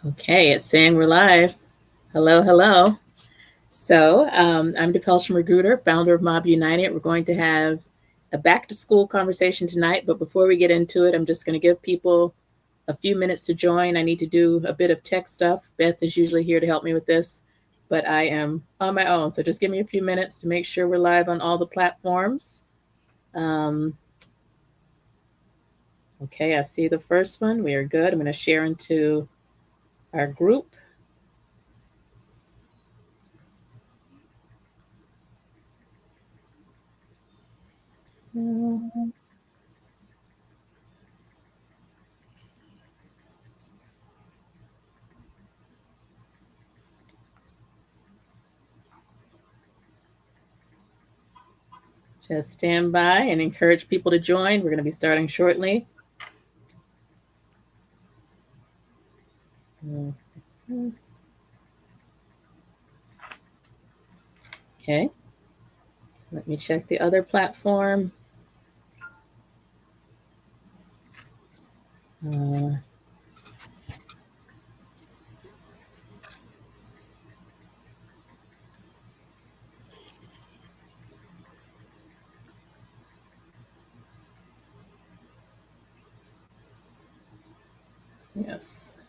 Okay, it's saying we're live. Hello, hello. So I'm Depelsham Magruder, founder of MOBB United. We're going to have a back to school conversation tonight, but before we get into it, I'm just going to give people a few minutes to join. I need to do a bit of tech stuff. Beth is usually here to help me with this, but I am on my own. So just give me a few minutes to make sure we're live on all the platforms. Um, okay, I see the first one. We are good. I'm going to share into our group. Just stand by and encourage people to join. We're going to be starting shortly. Okay. Let me check the other platform. Uh, yes.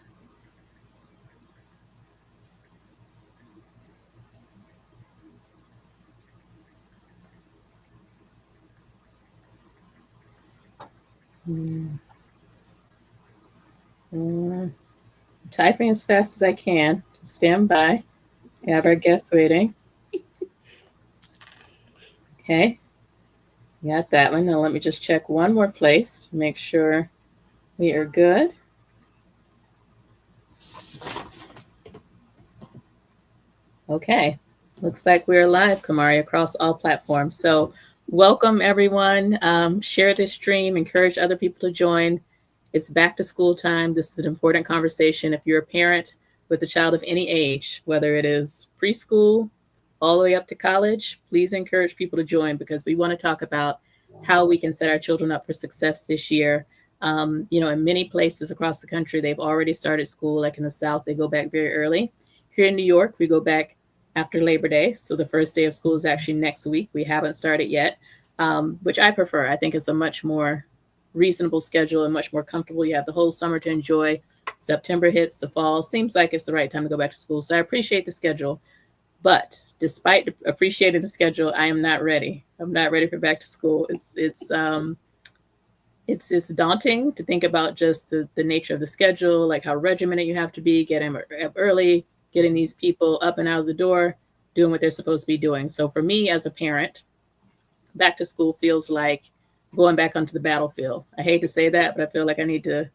Typing as fast as I can. Just stand by. We have our guests waiting. Okay. Got that one. Now let me just check one more place to make sure we are good. Okay. Looks like we're live, Kumari, across all platforms. So welcome everyone. Share this stream, encourage other people to join. It's back to school time. This is an important conversation. If you're a parent with a child of any age, whether it is preschool all the way up to college, please encourage people to join because we want to talk about how we can set our children up for success this year. In many places across the country, they've already started school. Like in the South, they go back very early. Here in New York, we go back after Labor Day. So the first day of school is actually next week. We haven't started yet, which I prefer. I think it's a much more reasonable schedule and much more comfortable. You have the whole summer to enjoy. September hits, the fall seems like it's the right time to go back to school. So I appreciate the schedule. But despite appreciating the schedule, I am not ready. I'm not ready for back to school. It's daunting to think about just the nature of the schedule, like how regimented you have to be, getting up early, getting these people up and out of the door, doing what they're supposed to be doing. So for me as a parent, back to school feels like going back onto the battlefield. I hate to say that, but I feel like I need to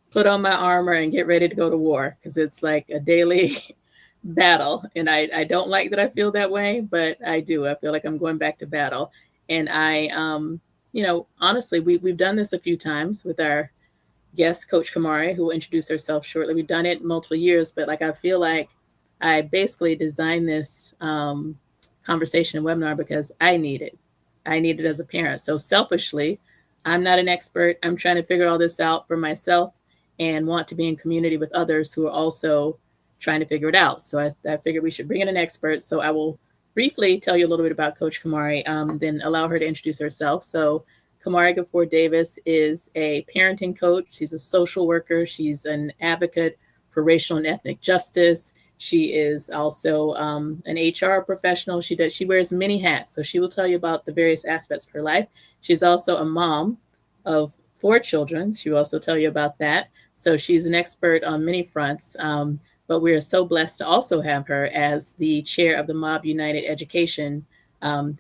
put on my armor and get ready to go to war because it's like a daily battle. And I don't like that I feel that way, but I do. I feel like I'm going back to battle. And honestly, we've done this a few times with our guest, Coach Kumari, who will introduce herself shortly. We've done it multiple years, but like I feel like I basically designed this conversation and webinar because I need it. I need it as a parent. So selfishly, I'm not an expert. I'm trying to figure all this out for myself and want to be in community with others who are also trying to figure it out. So I figured we should bring in an expert. So I will briefly tell you a little bit about Coach Kumari, then allow her to introduce herself. So Kumari Ghafoor-Davis is a parenting coach. She's a social worker. She's an advocate for racial and ethnic justice. She is also an HR professional. She wears many hats. So she will tell you about the various aspects of her life. She's also a mom of 4 children. She will also tell you about that. So she's an expert on many fronts. But we are so blessed to also have her as the chair of the MOBB United Education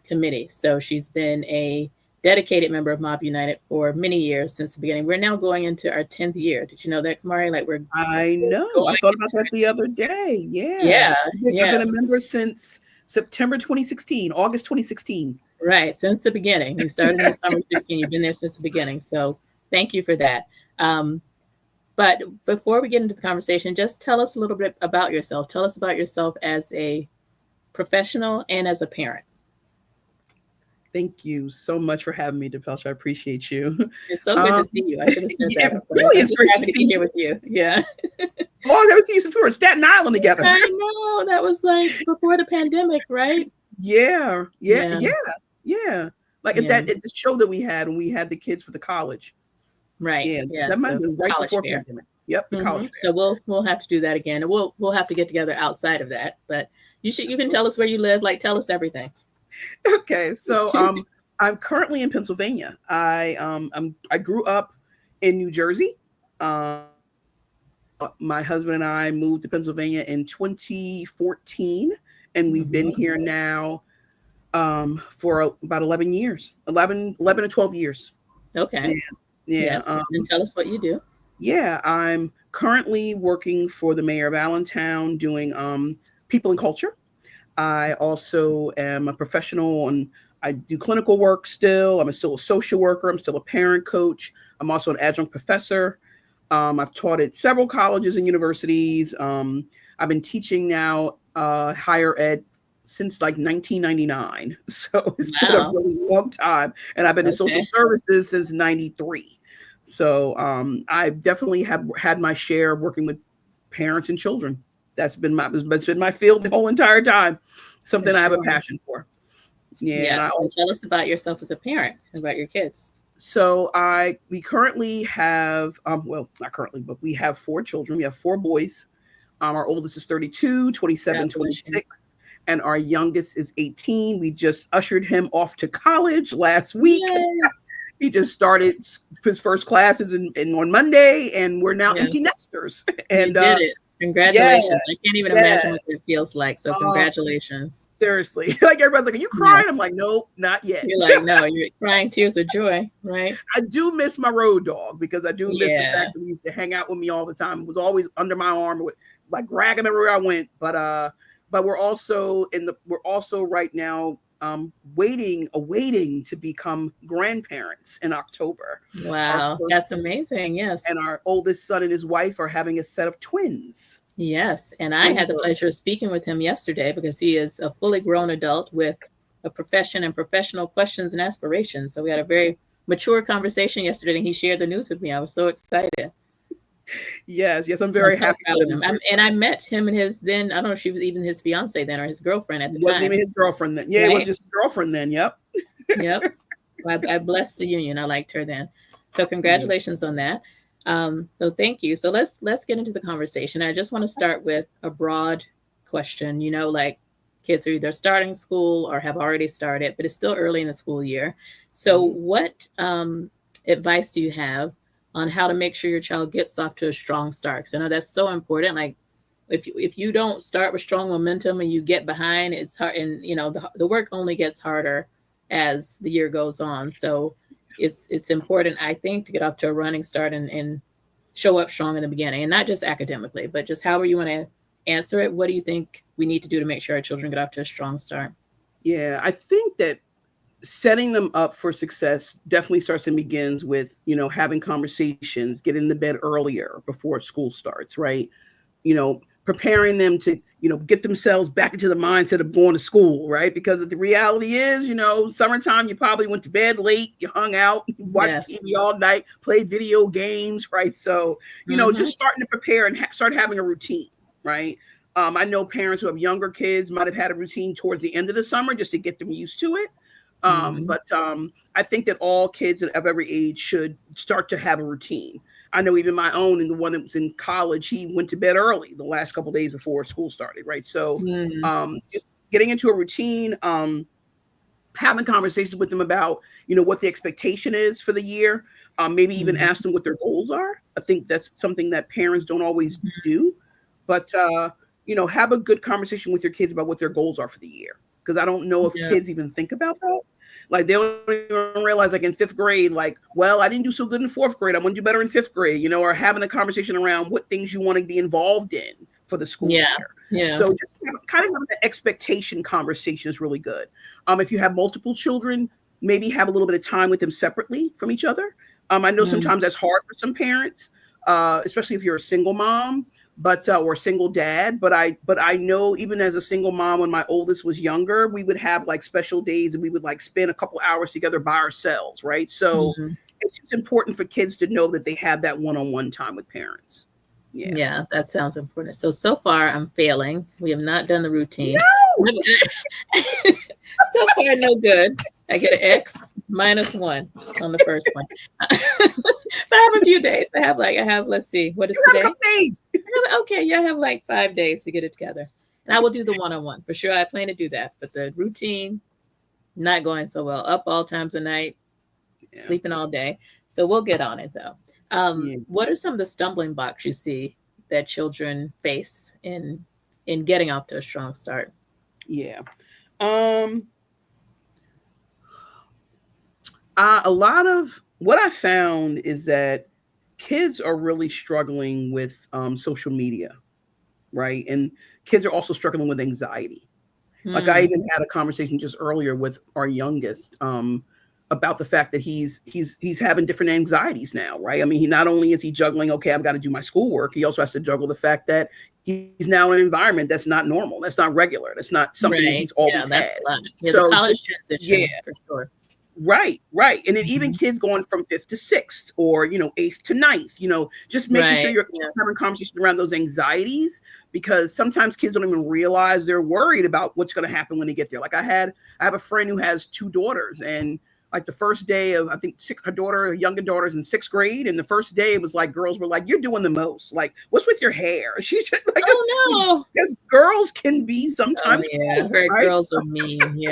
Committee. So she's been a dedicated member of MOBB United for many years since the beginning. We're now going into our 10th year. Did you know that, Kumari? I know. I thought about that the other day. Yeah. I've been a member since September 2016, August 2016. Right. Since the beginning. You started in the summer of 16. You've been there since the beginning. So thank you for that. But before we get into the conversation, just tell us a little bit about yourself. Tell us about yourself as a professional and as a parent. Thank you so much for having me, Depelsh. I appreciate you. It's so good to see you. I should have said that. It really is great to be see here with you. Yeah. Oh, I've never seen you since we were in Staten Island together. I know, that was like before the pandemic, right? Yeah, yeah, Yeah, yeah, yeah. Like at yeah, that at the show that we had when we had the kids for the college. right. Yeah, Yeah, that might have the been right college before fair. pandemic. Yep, the college So fair. we'll have to do that again, and we'll have to get together outside of that. But you can tell us where you live, like tell us everything. Okay, so I'm currently in Pennsylvania. I grew up in New Jersey. My husband and I moved to Pennsylvania in 2014, and we've been Hmm. here now for about 11 years, 11 to 12 years. Okay. Yeah, yeah. Yes, and tell us what you do. Yeah, I'm currently working for the mayor of Allentown doing people and culture. I also am a professional and I do clinical work still. I'm still a social worker. I'm still a parent coach. I'm also an adjunct professor. I've taught at several colleges and universities. I've been teaching now higher ed since like 1999. So it's been a Wow. really long time. And I've been in social Okay. services since 93. So I definitely have had my share working with parents and children. That's been my field the whole entire time. For Something I have a sure. passion for. Yeah, and Yes, I and tell us about yourself as a parent, about your kids. so I we currently have well, not currently, but we have four children. We have four boys. Our oldest is 32, God 27, bless you. 26, and our youngest is 18. We just ushered him off to college last week. Yay. He just started his first classes on Monday, and we're now Yeah, empty nesters. you And did it. yeah, Congratulations. I can't even yeah. imagine what it feels like. So Uh, congratulations. Seriously. Like everybody's like, are you crying? I'm Yes. like, nope, not yet. You're like, no, you're crying tears of joy, right? I do miss my road dog because I do miss the Yeah. fact that he used to hang out with me all the time. It was always under my arm with like ragging everywhere I went. But we're also right now awaiting to become grandparents in October. Our Wow. first That's amazing. Yes. and our oldest son and his wife are having a set of twins. Yes. And I And had the pleasure of speaking with him yesterday because he is a fully grown adult with a profession and professional questions and aspirations. So we had a very mature conversation yesterday and he shared the news with me. I was so excited. yes, yes, I'm I'm very so happy proud for of them. him. And I met him and his then, I don't know if she was even his fiance then or his girlfriend at the Wasn't time. even his girlfriend then. Yeah, it was Right. just his girlfriend then. Yep. Yep. So I blessed the union. I liked her then. So Yeah. congratulations on that. So thank you. So let's get into the conversation. I just want to start with a broad question. Like kids are either starting school or have already started, but it's still early in the school year. So Mhm. what advice do you have on how to make sure your child gets off to a strong start? Because I know that's so important. Like if you don't start with strong momentum and you get behind, it's hard. And the work only gets harder as the year goes on. So it's important, I think, to get off to a running start and show up strong in the beginning, and not just academically, but just however you want to answer it. What do you think we need to do to make sure our children get off to a strong start? Yeah, I think that setting them up for success definitely starts and begins with, having conversations, getting to bed earlier before school starts, right? Preparing them to, get themselves back into the mindset of going to school, right? Because the reality is, summertime, you probably went to bed late, you hung out, you watched Yes. TV all night, played video games, right? So, Mm-hmm. just starting to prepare and start having a routine, right? I know parents who have younger kids might have had a routine towards the end of the summer just to get them used to it. Mm-hmm. But I think that all kids of every age should start to have a routine. I know even my own and the one that was in college, he went to bed early the last couple of days before school started, right? So Mm-hmm. just getting into a routine, having conversations with them about, what the expectation is for the year, maybe even ask them what their goals are. I think that's something that parents don't always do, but have a good conversation with your kids about what their goals are for the year. Because I don't know if Yeah. kids even think about that. Like they don't even realize, like in fifth grade, like, well, I didn't do so good in fourth grade. I want to do better in fifth grade, or having a conversation around what things you want to be involved in for the school Yeah. year. Yeah. So just kind of having the expectation conversation is really good. If you have multiple children, maybe have a little bit of time with them separately from each other. I know Mm-hmm. sometimes that's hard for some parents, especially if you're a single mom, but or a single dad. But I know even as a single mom, when my oldest was younger, we would have like special days and we would like spend a couple hours together by ourselves, right? So Mm-hmm. it's just important for kids to know that they have that one-on-one time with parents. Yeah. Yeah, that sounds important. So far I'm failing. We have not done the routine. No. So far, no good. I get an X -1 on the first one. But I have a few days. Let's see, what is You have a today? couple days. Okay, yeah, I have like 5 days to get it together. And I will do the one-on-one for sure. I plan to do that. But the routine, not going so well. Up all times of night, Yeah. sleeping all day. So we'll get on it though. Yeah. What are some of the stumbling blocks you see that children face in getting off to a strong start? Yeah. Um, a lot of what I found is that kids are really struggling with social media, right? And kids are also struggling with anxiety. Like I Hmm. even had a conversation just earlier with our youngest about the fact that he's having different anxieties now, right? I mean, he not only is he juggling, okay, I've got to do my schoolwork, he also has to juggle the fact that he's now in an environment that's not normal, that's not regular, that's not something that Right. he's always Yeah, that's had. a lot. Yeah, the So college just yeah, transition for sure. right, right. And then even Mhm. kids going from fifth to sixth or, eighth to ninth, just making sure Right. you're Yeah. having conversations around those anxieties because sometimes kids don't even realize they're worried about what's going to happen when they get there. Like I have a friend who has two daughters and like the first day of, I think her younger daughter's in sixth grade. And the first day it was like, girls were like, you're doing the most. Like, what's with your hair? She's just like, Oh no. because girls can be Oh sometimes yeah. I've cruel, heard right? girls are mean. Yeah.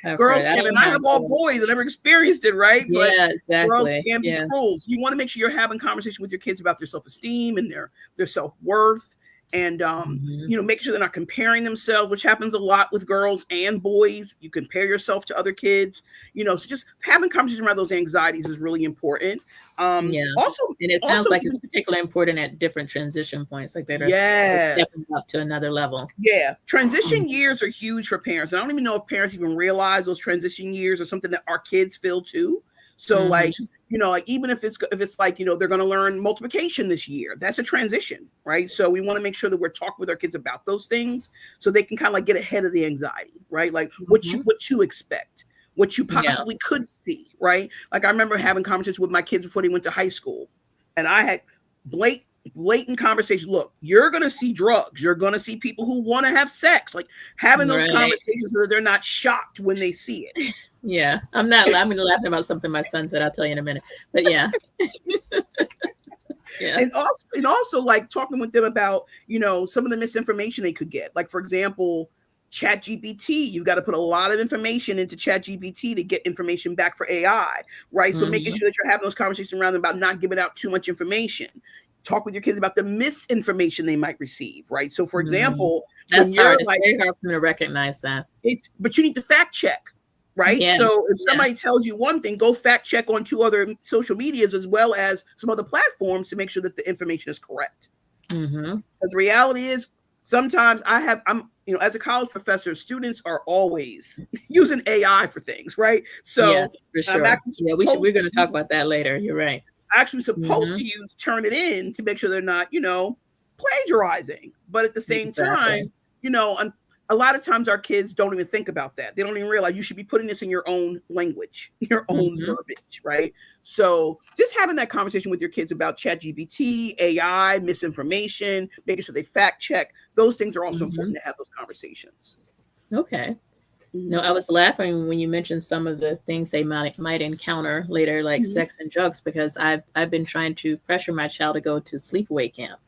I've heard. Girls I can, and don't I have have all girls. boys. I never experienced it, right? But Yeah, girls exactly. can be Yeah. cruel. So you want to make sure you're having conversation with your kids about their self-esteem and their self-worth, and Hmm. make sure they're not comparing themselves, which happens a lot with girls and boys. You compare yourself to other kids, so just having conversation around those anxieties is really important. Yeah. Also, And it sounds also like it's even particularly important at different transition points, like they're yes, stepping up to another level. yeah, Mhm. transition years are huge for parents. I don't even know if parents even realize those transition years are something that our kids feel too. So like, Mhm. like even if it's like, they're going to learn multiplication this year, that's a transition, right? So we want to make sure that we're talking with our kids about those things so they can kind of like get ahead of the anxiety, right? Like Mhm. what you expect, what you Yeah. possibly could see, right? Like I remember having conversations with my kids before they went to high school, and I had blatant conversation. Look, you're going to see drugs. You're going to see people who want to have sex, like having those Right. conversations so that they're not shocked when they see it. Yeah. I'm laughing about something my son said. I'll tell you in a minute. But yeah. Yeah. And also like talking with them about, some of the misinformation they could get. Like, for example, chat gpt, you've got to put a lot of information into chat gpt to get information back for AI, right? So making Mhm. sure that you're having those conversations around them about not giving out too much information. Talk with your kids about the misinformation they might receive, right? So for Mhm. example, when That's you're hard. It's like, very hard for me to recognize that. but you need to fact check, right? So Yes. if somebody Yes. tells you one thing, go fact check on two other social medias as well as some other platforms to make sure that the information is correct. Mhm. Because the reality is, sometimes as a college professor, students are always using AI for things, right? So Yes, for I'm sure. Yeah, we're gonna talk about that later. You're right. actually supposed to Mhm. use turn it in to make sure they're not, plagiarizing. But at the same Exactly. time, you know, a lot of times our kids don't even think about that. They don't even realize you should be putting this in your own language, your own Mhm. verbiage, right? So just having that conversation with your kids about ChatGPT, AI, misinformation, making sure they fact check, those things are also Mhm. important to have those conversations. Okay. No, Mhm. I was laughing when you mentioned some of the things they might encounter later, like Mhm. sex and drugs, because I've been trying to pressure my child to go to sleepaway camp,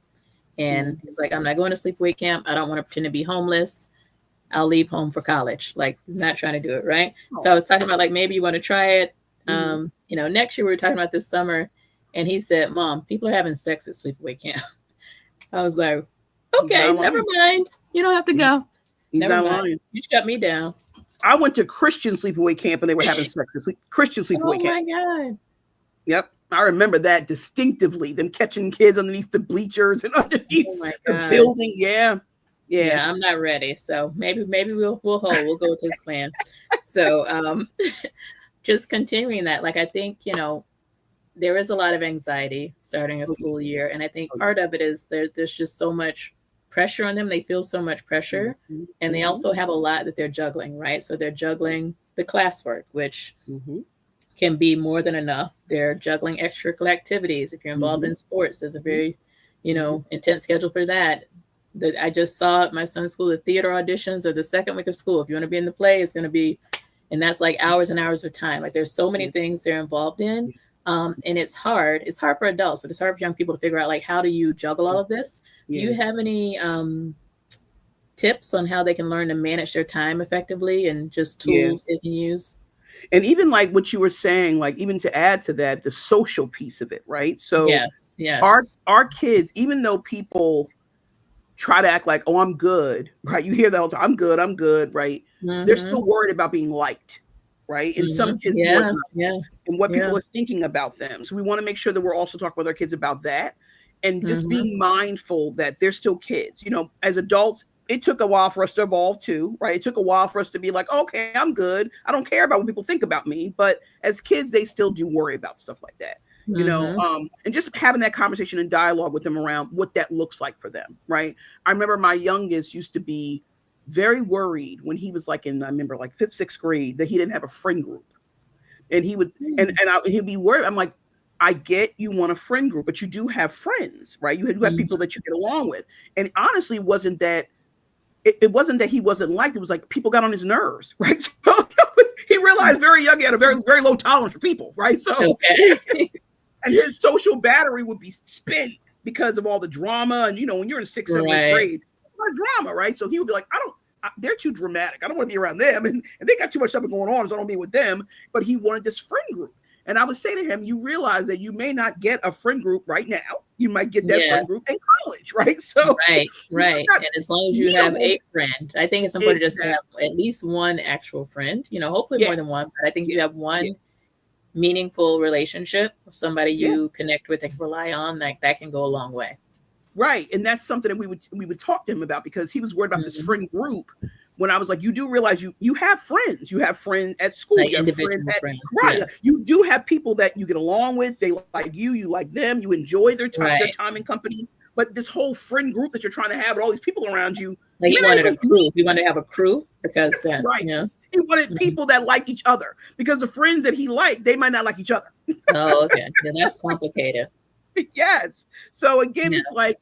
and Mhm. it's like I'm not going to sleepaway camp. I don't want to pretend to be homeless. I'll leave home for college. Like not trying to do it right. So I Oh. was talking about like maybe you want to try it. Mhm. Next year we were talking about this summer, and he said, "Mom, people are having sex at sleepaway camp." I was like, He's "Okay, not never lying. mind. You don't have to He- go. He's Never not mind. lying. You shut me down." I went to Christian sleepaway camp and they were having sex. Christian Oh sleepaway camp. my god. Yep. I remember that distinctively. Them catching kids underneath the bleachers and Oh underneath my the god. building. Yeah. Yeah. Yeah, I'm not ready. So maybe we'll go with his plan. So just continuing that, like I think, there is a lot of anxiety starting a Oh, yeah. school year. And I think Oh, part of it is there's just so much pressure on them. They feel so much yeah. pressure. Mhm. And they Mhm. also have a lot that they're juggling, right? So they're juggling the classwork, which Mhm. can be more than enough. They're juggling extracurricular activities. If you're involved Mhm. in sports, there's a Mhm. very intense schedule for that. That I just saw at my son's school, the theater auditions are the second week of school. If you want to be in the play, it's going to be, and that's like hours and hours of time. Like there's so many Yeah. things they're involved in. And it's hard. It's hard for adults, but it's hard for young people to figure out like how do you juggle all of this? Do Yeah. you have any tips on how they can learn to manage their time effectively and just Yeah. tools they can use? And even like what you were saying, like even to add to that, the social piece of it, right? So Yes, our yes. our kids, even though people try to act like, oh, I'm good, right? You hear that all the time, I'm good, right? They're Mm-hmm. still worried about being liked, right? And Mm-hmm. some kids more Yeah, than yeah, others, and what yeah. people are thinking about them. So we want to make sure that we're also talking with our kids about that, and just Mm-hmm. being mindful that they're still kids. As adults, it took a while for us to evolve too, right? It took a while for us to be like, okay, I'm good. I don't care about what people think about me. But as kids, they still do worry about stuff like that. Mm-hmm. And just having that conversation and dialogue with them around what that looks like for them, right? I remember my youngest used to be very worried when he was like I remember like fifth, sixth grade that he didn't have a friend group. And he would, and he'd be worried. I'm like, I get you want a friend group, but you do have friends, right? You have people Mm-hmm. that you get along with. And honestly, it wasn't that he wasn't liked. It was like people got on his nerves, right? So he realized very young he had a very, very low tolerance for people, right? So Okay. and his social battery would be spent because of all the drama. And when you're in sixth, seventh, eighth Right. grade, a lot of drama, right? So he would be like, they're too dramatic. I don't want to be around them. And they got too much stuff going on, so I don't be with them. But he wanted this friend group. And I would say to him, you realize that you may not get a friend group right now. You might get that Yeah. friend group in college, right? So Right, you right. might not And as long as you need a have whole a friend, I think it's important just to exact. have at least one actual friend, hopefully Yeah, more than one, but I think if yeah, you have yeah, one meaningful relationship with somebody yeah. you connect with and rely on, like that can go a long way. Right. And that's something that we would talk to him about because he was worried about this Hmm. friend group. When I was like, you do realize you have friends. You have friends at school. Like You have friends individual at friends. right. Yeah. You do have people that you get along with. They like you like them. You enjoy their Right. time and company. But this whole friend group that you're trying to have with all these people around you, Like you he may not wanted a even meet. crew. He wanted to have a crew because Right. yeah. He wanted Mhm. people that like each other because the friends that he liked, they might not like each other. Oh, okay. Yeah, that's complicated. Yes. So again, Yeah. it's like,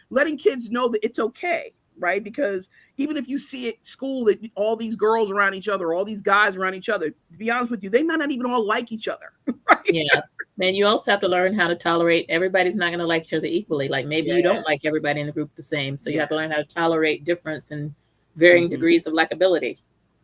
letting kids know that it's okay, right? Because even if you see at school that all these girls around each other, all these guys around each other, to be honest with you, they might not even all like each other, right? Yeah. Then you also have to learn how to tolerate everybody's not going to like each other equally. Like maybe you Yeah. don't like everybody in the group the same. So you have Yeah. to learn how to tolerate difference and varying Hmm. degrees of likability.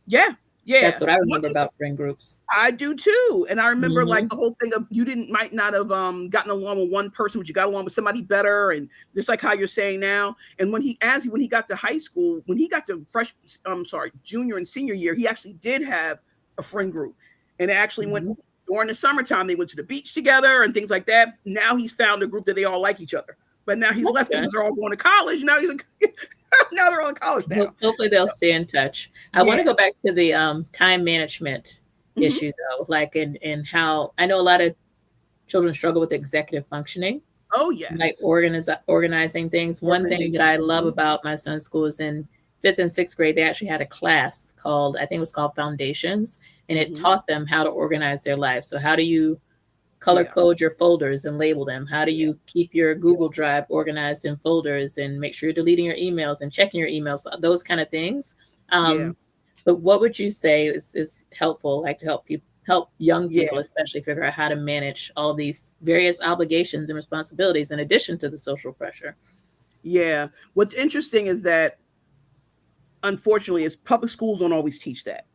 Yeah. Yeah. That's what I One remember about friend groups. I do too. And I remember like Hmm. the whole thing of you didn't might not have gotten along with one person, but you got along with somebody better. And just like how you're saying now. And when he got to high school, when he got to junior and senior year, he actually did have a friend group. And it actually went Hmm. during the summertime, they went to the beach together and things like that. Now he's found a group that they all like each other. But now he's That's left them good. because they're all going to college. Now now they're all in college now. Hopefully they'll So stay in touch. I want to yeah. go back to the time management Hmm. issue though, like in how I know a lot of children struggle with executive functioning, Oh like yes. organizing things. One thing that Organization. I love Hmm. about my son's school is in fifth and sixth grade, they actually had a class called, I think it was called Foundations, and it Hmm. taught them how to organize their lives. So how do you color Yeah. code your folders and label them? How do Yeah. you keep your Yeah. Google Drive organized in folders and make sure you're deleting your emails and checking your emails, those kind of things. Yeah. Um, but what would you say is helpful, like to help people, help young people Yeah. especially figure out how to manage all these various obligations and responsibilities in addition to the social pressure? Yeah. What's interesting is that unfortunately is public schools don't always teach that,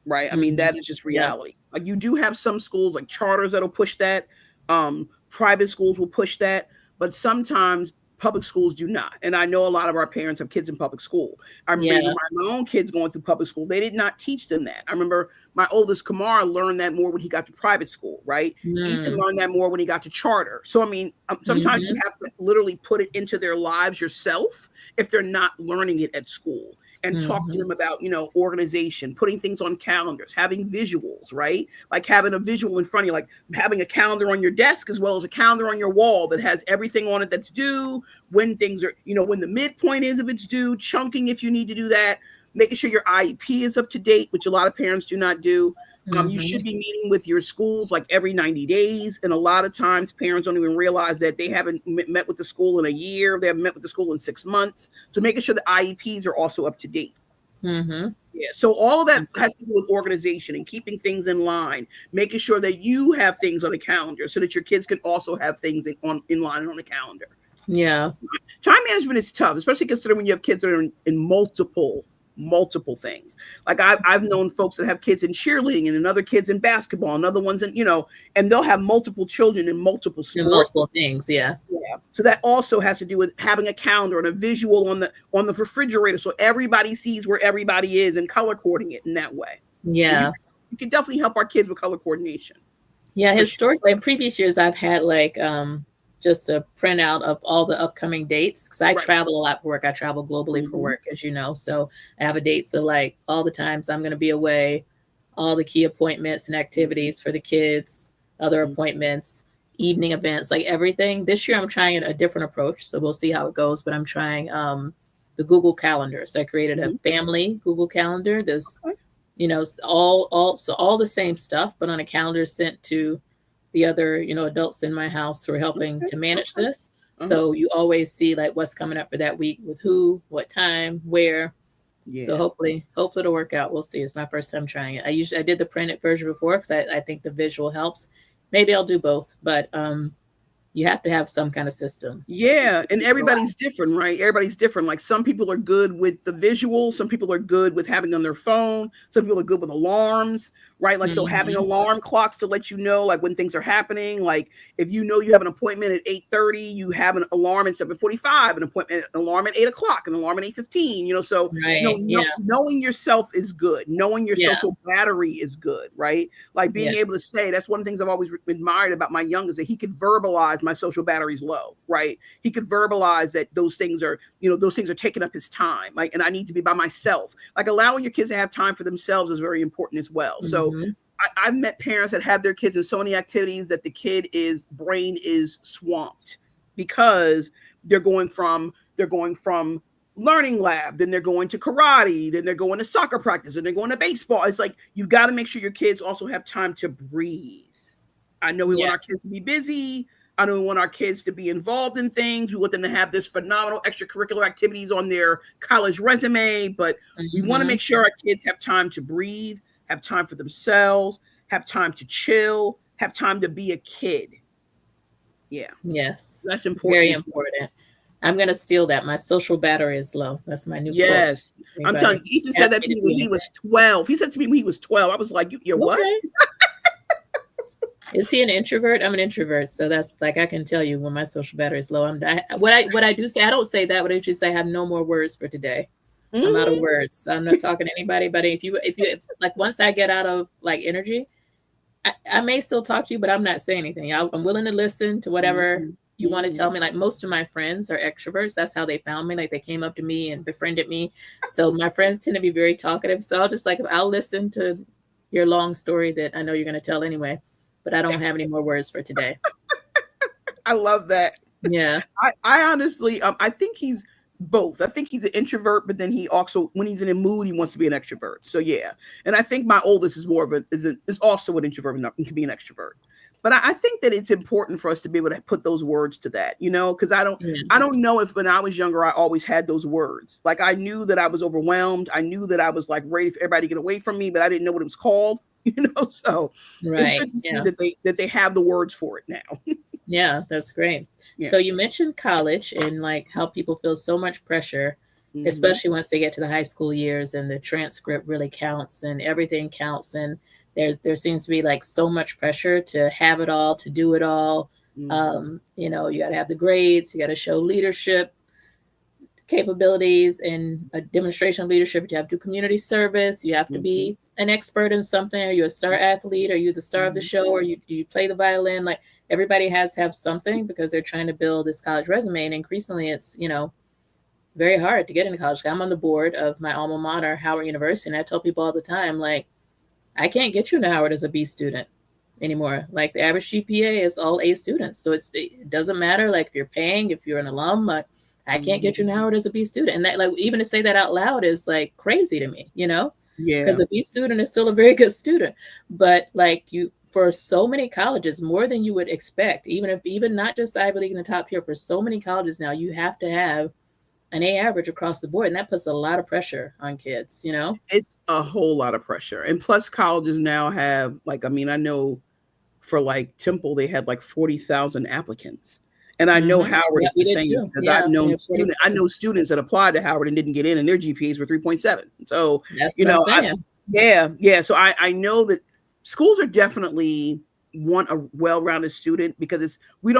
right? I mean, Hmm. that is just Yeah. reality. Like you do have some schools like charters that'll push that. Private schools will push that, but sometimes public schools do not. And I know a lot of our parents have kids in public school. I remember even Yeah. my own kids going through public school, they did not teach them that. I remember my oldest Kamar learned that more when he got to private school, right? Ethan Mm. learned that more when he got to charter. So I mean, sometimes you Hmm. have to literally put it into their lives yourself if they're not learning it at school, and talk to Hmm. them about organization, putting things on calendars, having visuals, right? Like having a visual in front of you, like having a calendar on your desk as well as a calendar on your wall that has everything on it that's due, when things are, when the midpoint is if it's due, chunking if you need to do that, making sure your IEP is up to date, which a lot of parents do not do. You Mm-hmm. should be meeting with your schools like every 90 days. And a lot of times parents don't even realize that they haven't met with the school in a year. They haven't met with the school in 6 months. So making sure the IEPs are also up to date. Mm-hmm. Yeah. So all of that has to do with organization and keeping things in line, making sure that you have things on a calendar so that your kids can also have things in line and on the calendar. Yeah. Time management is tough, especially considering when you have kids that are in multiple things. Like I've known folks that have kids in cheerleading and another kids in basketball and other ones in, and they'll have multiple children in multiple And sports. multiple things. Yeah. Yeah. So that also has to do with having a calendar and a visual on the refrigerator so everybody sees where everybody is and color coordinating it in that way. And Yeah. you can definitely help our kids with color coordination. Yeah. For sure. Historically, in previous years, I've had like just a printout of all the upcoming dates because I Right. travel a lot for work. I travel globally for Mm-hmm. work, as you know. So I have a date. So like all the times I'm going to be away, all the key appointments and activities for the kids, other Mm-hmm. appointments, evening events, like everything. This year I'm trying a different approach. So we'll see how it goes. But I'm trying the Google Calendar. So I created a Mm-hmm. family Google Calendar. There's Okay. all the same stuff, but on a calendar sent to the other adults in my house who are helping Okay. to manage Okay. this. Uh-huh. So you always see like what's coming up for that week with who, what time, where. So Yeah. hopefully it'll work out. We'll see. It's my first time trying it. I did the printed version before because I think the visual helps. Maybe I'll do both, but you have to have some kind of system. Yeah, and everybody's different, right? Everybody's different. Like some people are good with the visual, some people are good with having on their phone, some people are good with alarms, right? Like so having Mm-hmm. alarm clocks to let you know like when things are happening. Like if you know you have an appointment at 8:30, you have an alarm at 7:45, an alarm at 8 o'clock, an alarm at 8:15, so Right. Yeah. knowing yourself is good. Knowing your Yeah. social battery is good, right? Like being Yeah. able to say that's one of the things I've always admired about my youngest, that he could verbalize my social battery's low, right? He could verbalize that those things are taking up his time, like, and I need to be by myself. Like allowing your kids to have time for themselves is very important as well. So Mm-hmm. I've met parents that have their kids in so many activities that the brain is swamped because they're going from learning lab, then they're going to karate, then they're going to soccer practice, and they're going to baseball. It's like you've got to make sure your kids also have time to breathe. I know we want our Yes. kids to be busy. I know we want our kids to be involved in things. We want them to have this phenomenal extracurricular activities on their college resume, but we want to Mm-hmm. make sure our kids have time to breathe, have time for themselves, have time to chill, have time to be a kid. Yeah, Yes. that's important Very as well. important. I'm gonna steal that. My social battery is low. That's my new quote. Yes. I'm telling Anybody you, Ethan said ask that me to to me do when he anything. was 12. He said to me when he was 12. I was like, you're what? Okay. Is he an introvert? I'm an introvert, so that's like I can tell you when my social battery is low. What I do say. I don't say that. What I usually say, I have no more words for today. I'm out of Mm-hmm. words. I'm not talking to anybody. But if like once I get out of like energy, I may still talk to you, but I'm not saying anything. I'm willing to listen to whatever Mm-hmm. you want to Mm-hmm. tell me. Like most of my friends are extroverts. That's how they found me. Like they came up to me and befriended me. So my friends tend to be very talkative. So I'll just like I'll listen to your long story that I know you're going to tell anyway, but I don't have any more words for today. I love that. Yeah. I honestly, I think he's both. I think he's an introvert, but then he also, when he's in a mood, he wants to be an extrovert. So yeah, and I think my oldest is more of is also an introvert and can be an extrovert. But I think that it's important for us to be able to put those words to that, because Yeah. I don't know if when I was younger I always had those words. Like I knew that I was overwhelmed. I knew that I was like ready for everybody to get away from me, but I didn't know what it was called. So it's Right. good to see Yeah. that they have the words for it now. Yeah. That's great. Yeah. So you mentioned college and like how people feel so much pressure, Hmm. especially once they get to the high school years and the transcript really counts and everything counts. And there seems to be like so much pressure to have it all, to do it all. Hmm. You got to have the grades, you got to show leadership capabilities and a demonstration of leadership. You have to do community service. You have to Hmm. be an expert in something. Are you a star athlete? Are you the star of the Hmm. show? Or do you play the violin? Like everybody has to have something because they're trying to build this college resume. And increasingly, it's very hard to get into college. I'm on the board of my alma mater, Howard University, and I tell people all the time, like, I can't get you into Howard as a B student anymore. Like the average GPA is all A students, so it doesn't matter. Like if you're paying, if you're an alum, like, I can't get you into Hmm. Howard as a B student, and that like even to say that out loud is like crazy to me. Yeah. because a B student is still a very good student. But like you, for so many colleges, more than you would expect, even not just Ivy League in the top tier, for so many colleges now, you have to have an A average across the board, and that puts a lot of pressure on kids. You know. It's a whole lot of pressure. And plus colleges now have like, I mean, I know for like Temple, they had like 40,000 applicants. And I know Howard Yeah, is we the did same too. because Yeah, we have I 40,000. know students that applied to Howard and didn't get in and their GPAs were 3.7. So, That's you what I'm know, saying. yeah, yeah. So I know that schools are definitely want a well-rounded student because they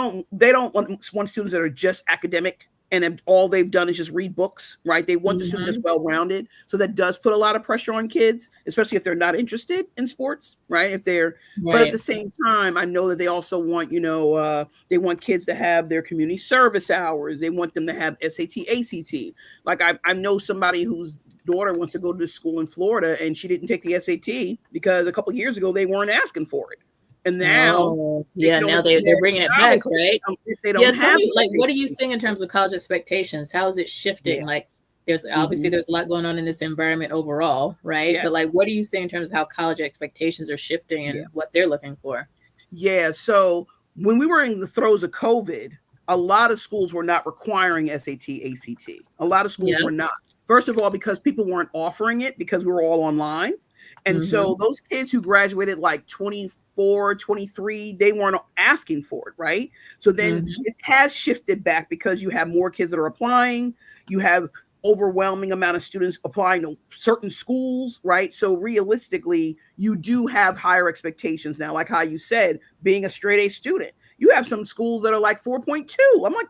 don't want students that are just academic and all they've done is just read books, right? They want the student that's Hmm. well-rounded. So that does put a lot of pressure on kids, especially if they're not interested in sports, right? If they're But at Right. the same time, I know that they also want, they want kids to have their community service hours. They want them to have SAT, ACT. Like I know somebody whose daughter wants to go to school in Florida and she didn't take the SAT because a couple of years ago they weren't asking for it. And now Oh, they yeah. can only Now get in they're there bringing it back, economics right? if they Yeah. don't Tell have me, the like, what are you SAT. seeing in terms of college expectations? How is it shifting? Yeah. Like, there's obviously Hmm. there's a lot going on in this environment overall, right? Yeah. But like, what do you see in terms of how college expectations are shifting Yeah. and what they're looking for? Yeah. So when we were in the throes of COVID, a lot of schools were not requiring SAT, ACT. A lot of schools Yeah. were not. First of all, because people weren't offering it because we were all online. And Mm-hmm. so those kids who graduated like 24, 23, they weren't asking for it, right? So then Mm-hmm. it has shifted back because you have more kids that are applying. You have overwhelming amount of students applying to certain schools, right? So realistically, you do have higher expectations now, like how you said, being a straight A student. You have some schools that are like 4.2. I'm like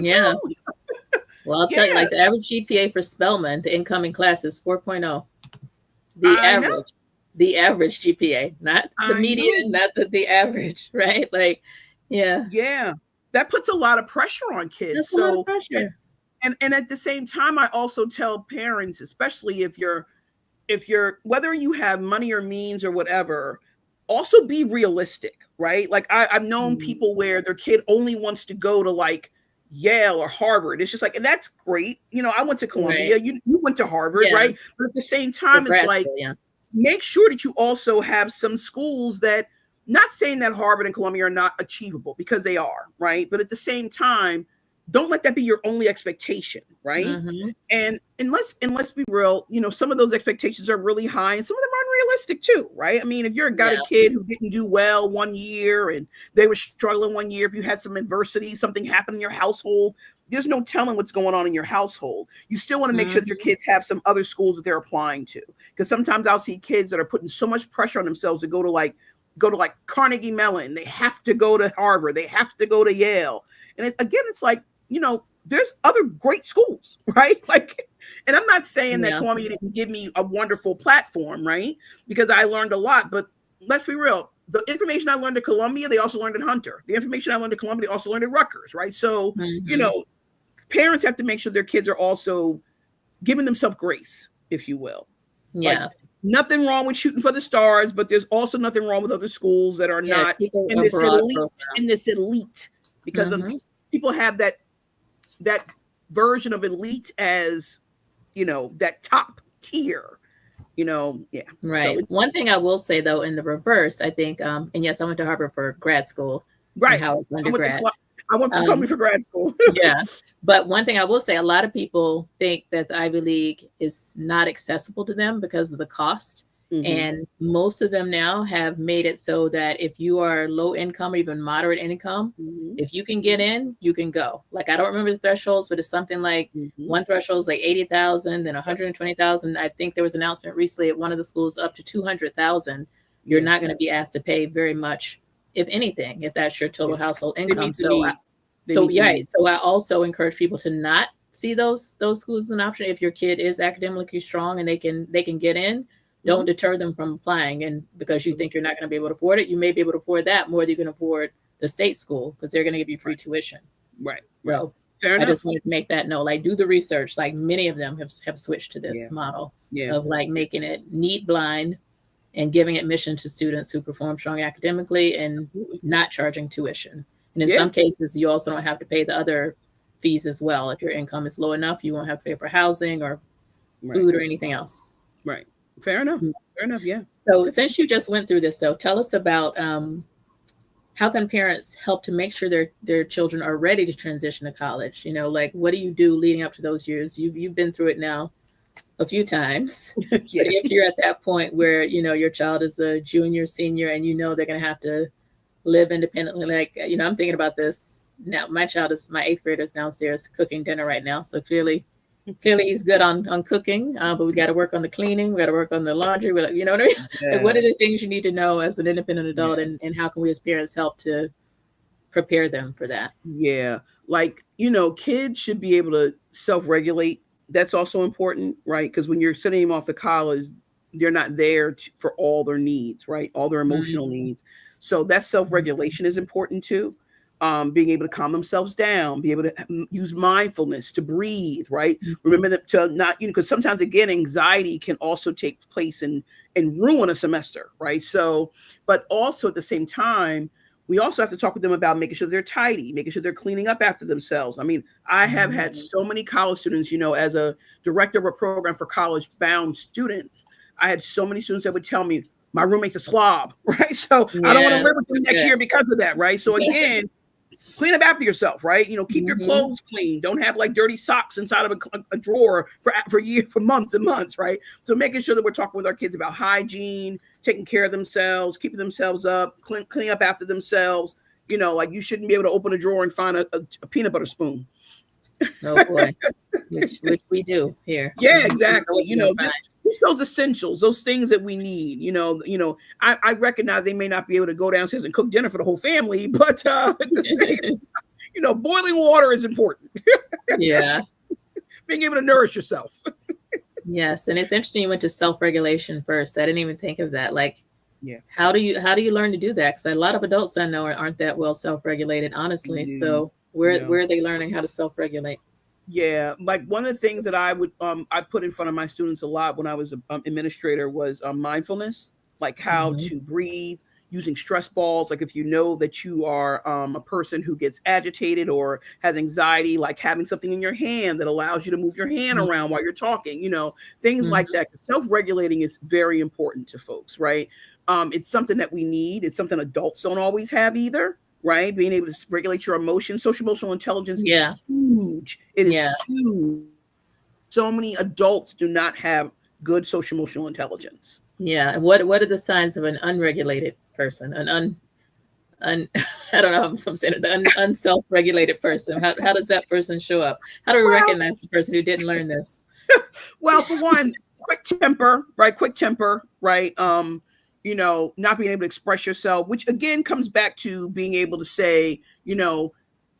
Yeah. 4.2. Well, I'll tell you, Yeah, like the average GPA for Spelman, the incoming class is 4.0. The I know. average, the average GPA, not the I median, know. not the average, right? Like, yeah, Yeah. That puts a lot of pressure on kids. that's a lot of So pressure. and at the same time, I also tell parents, especially if you're whether you have money or means or whatever, also be realistic, right? Like I've known Mm. people where their kid only wants to go to like Yale or Harvard. It's just like, and that's great. I went to Right. Columbia. You went to Harvard, Yeah. right? But at the same For time, it's grad like school, yeah. make sure that you also have some schools that, not saying that Harvard and Columbia are not achievable because they are, right? But at the same time, don't let that be your only expectation, right? Mm-hmm. And let's be real, some of those expectations are really high and some of them are unrealistic too, right? I mean, if you're got a Yeah. kid who didn't do well one year and they were struggling one year, if you had some adversity, something happened in your household, there's no telling what's going on in your household. You still want to make sure that your Mm-hmm. kids have some other schools that they're applying to. Because sometimes I'll see kids that are putting so much pressure on themselves to go to like Carnegie Mellon. They have to go to Harvard. They have to go to Yale. And again, it's like, there's other great schools, right? Like, and I'm not saying that Yeah. Columbia didn't give me a wonderful platform, right? Because I learned a lot, but let's be real. The information I learned at Columbia, they also learned at Hunter. The information I learned at Columbia, they also learned at Rutgers, right? So, Mm-hmm. parents have to make sure their kids are also giving themselves grace, if you will. Like, Yeah. nothing wrong with shooting for the stars, but there's also nothing wrong with other schools that are Yeah. not Keep in a this broad elite, program. because Mm-hmm. people have that version of elite as, that top tier, yeah. So Right. it's One thing I will say though, in the reverse, I think, and yes, I went to Harvard for grad school and right. Howard for I went to undergrad. I went to Columbia Um, for grad school. Yeah. But one thing I will say, a lot of people think that the Ivy League is not accessible to them because of the cost. Hmm. And most of them now have made it so that if you are low income or even moderate income, Hmm. if you can get in, you can go. Like, I don't remember the thresholds, but it's something like Hmm. one threshold is like 80,000, then 120,000. I think there was an announcement recently at one of the schools up to 200,000. You're Yeah. not going to be asked to pay very much, if anything, if that's your Yeah. total household They income. meet the need. They So meet the yeah, need. so I also encourage people to not see those schools as an option. If your kid is academically strong and they can get in, don't Hmm. deter them from applying. And because you Hmm. think you're not going to be able to afford it, you may be able to afford that more than you can afford the state school because they're going to give you free Right. tuition. Right. Right. So Fair I just enough. wanted to make that note. Like, do the research. Like, many of them have switched to Yeah. this model Yeah. of like making it need blind and giving admission to students who perform strong academically and Absolutely. not charging tuition. And in Yeah. some cases, you also don't have to pay the other fees as well. If your income is low enough, you won't have to pay for housing or Right. food or anything else. Right. Fair enough. Fair enough. Yeah. So Good. since you just went through this, though, tell us about how can parents help to make sure their children are ready to transition to college? You know, like what do you do leading up to those years? You've been through it now a few times. But Yeah. if you're at that point where, you know, your child is a junior, senior, and you know they're going to have to live independently, like, you know, I'm thinking about this now. My eighth grader is downstairs cooking dinner right now. So clearly he's good on cooking, but we got to work on the cleaning. We got to work on the laundry. You know what I mean? Like, what Yeah. are the things you need to know as an independent adult, Yeah. and how can we as parents help to prepare them for that? Yeah. Like, kids should be able to self-regulate. That's also important, right? Because when you're sending them off to college, they're not there for all their needs, right? All their emotional Mm-hmm. needs. So that self-regulation is important too. Being able to calm themselves down, be able to use mindfulness to breathe, right? Mm-hmm. Remember that to not, because sometimes again, anxiety can also take place and ruin a semester, right? So, but also at the same time, we also have to talk with them about making sure they're tidy, making sure they're cleaning up after themselves. I mean, I have had so many college students, as a director of a program for college bound students, I had so many students that would tell me, my roommate's a slob, right? So I don't want to Yeah. live with them next Okay. year because of that, right? So again, clean up after yourself, right? Keep your Mm-hmm. clothes clean. Don't have like dirty socks inside of a drawer for months and months, right? So making sure that we're talking with our kids about hygiene, taking care of themselves, keeping themselves up, cleaning up after themselves. Like you shouldn't be able to open a drawer and find a peanut butter spoon. Oh boy, which we do here. Yeah, You never know exactly. what you're gonna find. Just those essentials, those things that we need. I recognize they may not be able to go downstairs and cook dinner for the whole family, but at the same, boiling water is important. Yeah. Being able to nourish yourself. Yes, and it's interesting you went to self-regulation first. I didn't even think of that. Like, Yeah. how do you learn to do that? Because a lot of adults I know aren't that well self-regulated, honestly. No, So where no. where are they learning how to self-regulate? Yeah, like one of the things that I put in front of my students a lot when I was an administrator was mindfulness, like how Hmm. to breathe, using stress balls. Like if you know that you are a person who gets agitated or has anxiety, like having something in your hand that allows you to move your hand around while you're talking. Things like Hmm. that. Self-regulating is very important to folks, right? It's something that we need. It's something adults don't always have either, right? Being able to regulate your emotions. Social emotional intelligence Yeah, is huge. It is yeah, huge. So many adults do not have good social emotional intelligence. yeah. And what are the signs of an unregulated person? Un I don't know how I'm saying it, the unself-regulated person. How does that person show up? How do we Well, recognize the person who didn't learn this? well, for one, quick temper, right? Quick temper, right? Not being able to express yourself, which again comes back to being able to say,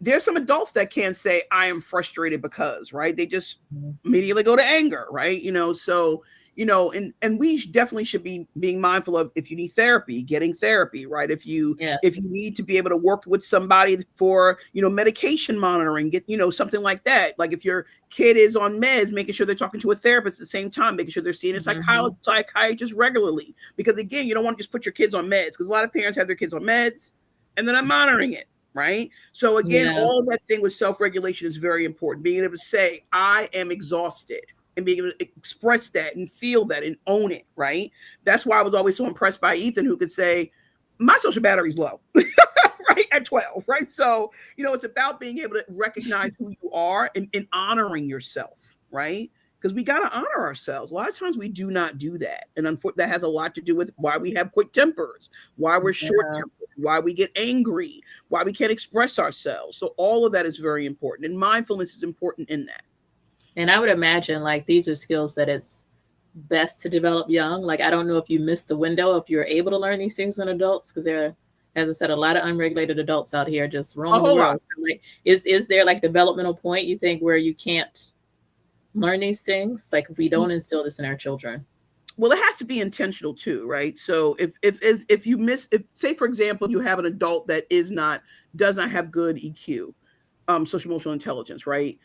there's some adults that can't say I am frustrated because, right? They just immediately go to anger, right? So and we definitely should be being mindful of, if you need therapy, getting therapy, right? If you Yes. need to be able to work with somebody for medication monitoring, get something like that. Like if your kid is on meds, making sure they're talking to a therapist at the same time, making sure they're seeing a Hmm. psychiatrist regularly, because again, you don't want to just put your kids on meds, because a lot of parents have their kids on meds and then I'm monitoring it, right? So again, Yeah. all of that thing with self-regulation is very important. Being able to say I am exhausted and being able to express that and feel that and own it, right? That's why I was always so impressed by Ethan, who could say, my social battery's low, right? At 12, right? So, it's about being able to recognize who you are and honoring yourself, right? Because we got to honor ourselves. A lot of times we do not do that. And unfortunately, that has a lot to do with why we have quick tempers, why we're short Yeah. tempered, why we get angry, why we can't express ourselves. So, all of that is very important. And mindfulness is important in that. And I would imagine like these are skills that it's best to develop young. Like I don't know if you missed the window if you're able to learn these things in adults, because there are, as I said, a lot of unregulated adults out here just A roaming the whole lot. world. So like, is there like a developmental point you think where you can't learn these things? Like if we don't instill this in our children. Well, it has to be intentional too, right? So if you miss, if say for example you have an adult that does not have good EQ, social emotional intelligence, right?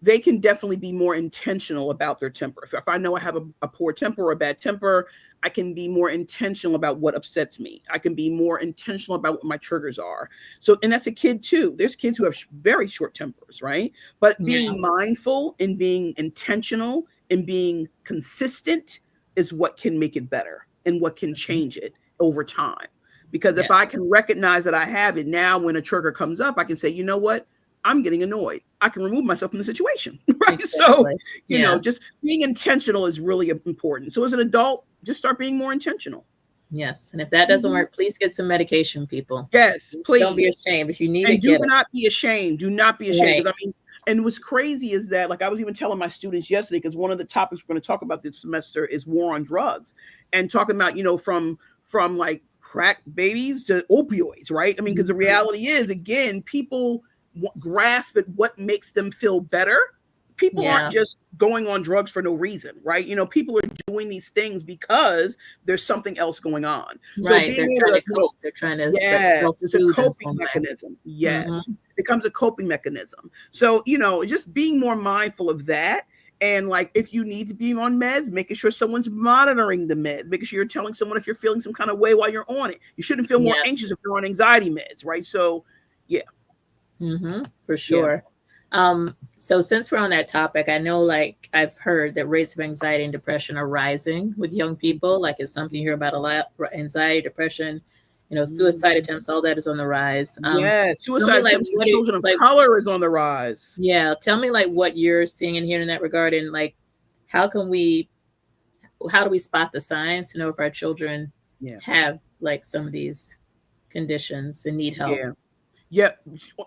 They can definitely be more intentional about their temper. If I know I have a poor temper or a bad temper, I can be more intentional about what upsets me. I can be more intentional about what my triggers are. So, and that's a kid too. There's kids who have very short tempers, right? But Yeah. being mindful and being intentional and being consistent is what can make it better and what can change it over time. Because if Yes. I can recognize that I have it now, when a trigger comes up, I can say, you know what? I'm getting annoyed. I can remove myself from the situation, right? So, Exactly. Yeah. just being intentional is really important. So as an adult, just start being more intentional. Yes. And if that doesn't Mhm. work, please get some medication, people. Yes, Don't be please. ashamed. If you need And it, do get it. not be ashamed. Do not be ashamed. Right. Because I mean, and what's crazy is that, like, I was even telling my students yesterday, because one of the topics we're going to talk about this semester is war on drugs, and talking about, from like crack babies to opioids, right? I mean, because the Mhm. reality is, again, people grasp at what makes them feel better. People aren't Yeah. just going on drugs for no reason, right? People are doing these things because there's something else going on. So Right. being They're able trying to, to cope. They're trying to like yes, it's a self-soothe in coping some way. mechanism. Hmm. Yes, it becomes a coping mechanism. So, just being more mindful of that. And like, if you need to be on meds, making sure someone's monitoring the meds, making sure you're telling someone if you're feeling some kind of way while you're on it. You shouldn't feel more Yes. anxious if you're on anxiety meds, right? So, yeah, For yeah. sure. So since we're on that topic, I know like I've heard that rates of anxiety and depression are rising with young people. Like it's something you hear about a lot. Anxiety, depression, suicide Mhm. attempts, all that is on the rise. Yeah, Tell me suicide like attempts in what it children of like color is on the rise. yeah, tell me like what you're seeing and hearing in that regard, and like how can we how do we spot the signs to know if our children Yeah, have like some of these conditions and need help? yeah. Yeah,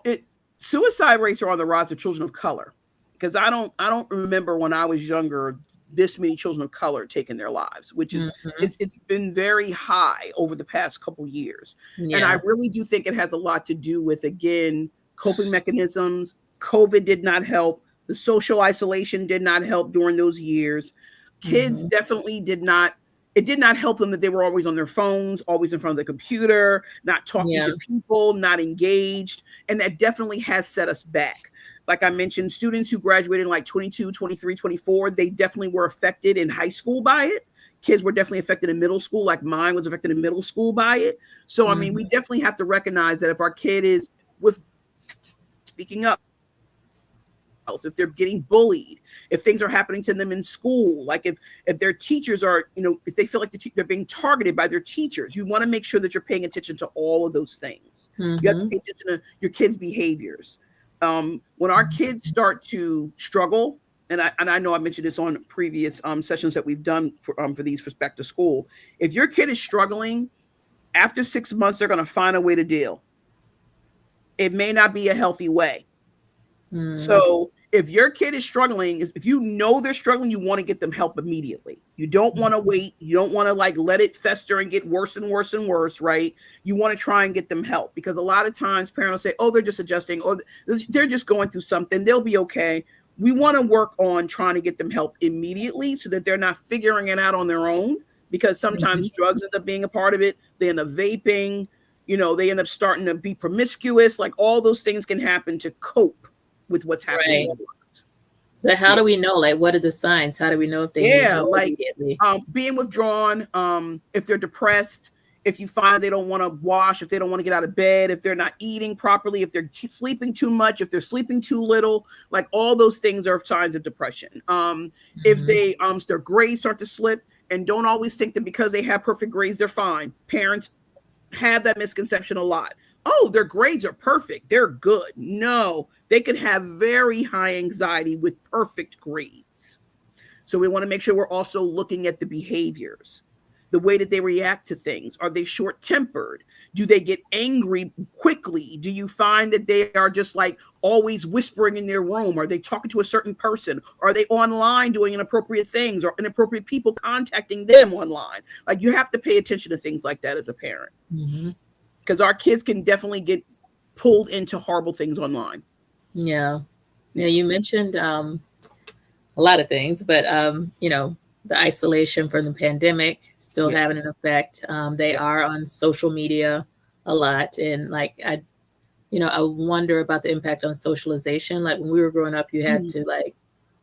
it suicide rates are on the rise of children of color, because I don't remember when I was younger this many children of color taking their lives, which is, Hmm. it's been very high over the past couple years. And I Yeah. really do think it has a lot to do with, again, coping mechanisms. COVID did not help. The social isolation did not help during those years. Kids Hmm. definitely did not, it did not help them that they were always on their phones, always in front of the computer, not talking Yeah. to people, not engaged. And that definitely has set us back. Like I mentioned, students who graduated in like 22, 23, 24, they definitely were affected in high school by it. Kids were definitely affected in middle school, like mine was affected in middle school by it. So, I mean, we Hmm. definitely have to recognize that if our kid is with speaking up, if they're getting bullied, if things are happening to them in school, like if their teachers are, if they feel like they're being targeted by their teachers, you want to make sure that you're paying attention to all of those things. You have to Hmm. pay attention to your kids' behaviors. When our kids start to struggle, and I know I mentioned this on previous sessions that we've done for these for back to school. If your kid is struggling, after 6 months, they're going to find a way to deal. It may not be a healthy way. Mm. So if your kid is struggling, if you know they're struggling, you want to get them help immediately. You don't want to wait. You don't want to like let it fester and get worse and worse and worse, right? You want to try and get them help, because a lot of times parents say, oh, they're just adjusting, or they're just going through something. They'll be okay. We want to work on trying to get them help immediately so that they're not figuring it out on their own, because Mhm. sometimes drugs end up being a part of it. They end up vaping, they end up starting to be promiscuous. Like all those things can happen to cope with what's happening in Right. the world. But how Yeah. do we know? Like, what are the signs? How do we know if they need Yeah. help Like immediately? being withdrawn, if they're depressed, if you find they don't want to wash, if they don't want to get out of bed, if they're not eating properly, if they're sleeping too much, if they're sleeping too little, like all those things are signs of depression. If Mhm. they their grades start to slip, and don't always think that because they have perfect grades they're fine. Parents have that misconception a lot. Oh, their grades are perfect, they're good. No, they could have very high anxiety with perfect grades. So we want to make sure we're also looking at the behaviors, the way that they react to things. Are they short tempered? Do they get angry quickly? Do you find that they are just like always whispering in their room? Are they talking to a certain person? Are they online doing inappropriate things, or inappropriate people contacting them online? Like, you have to pay attention to things like that as a parent, Mhm. because our kids can definitely get pulled into horrible things online. Yeah. Yeah. Yeah. You mentioned a lot of things, but the isolation from the pandemic still Yeah. having an effect. They Yeah. are on social media a lot, and like I wonder about the impact on socialization. Like when we were growing up, you had Mhm. to like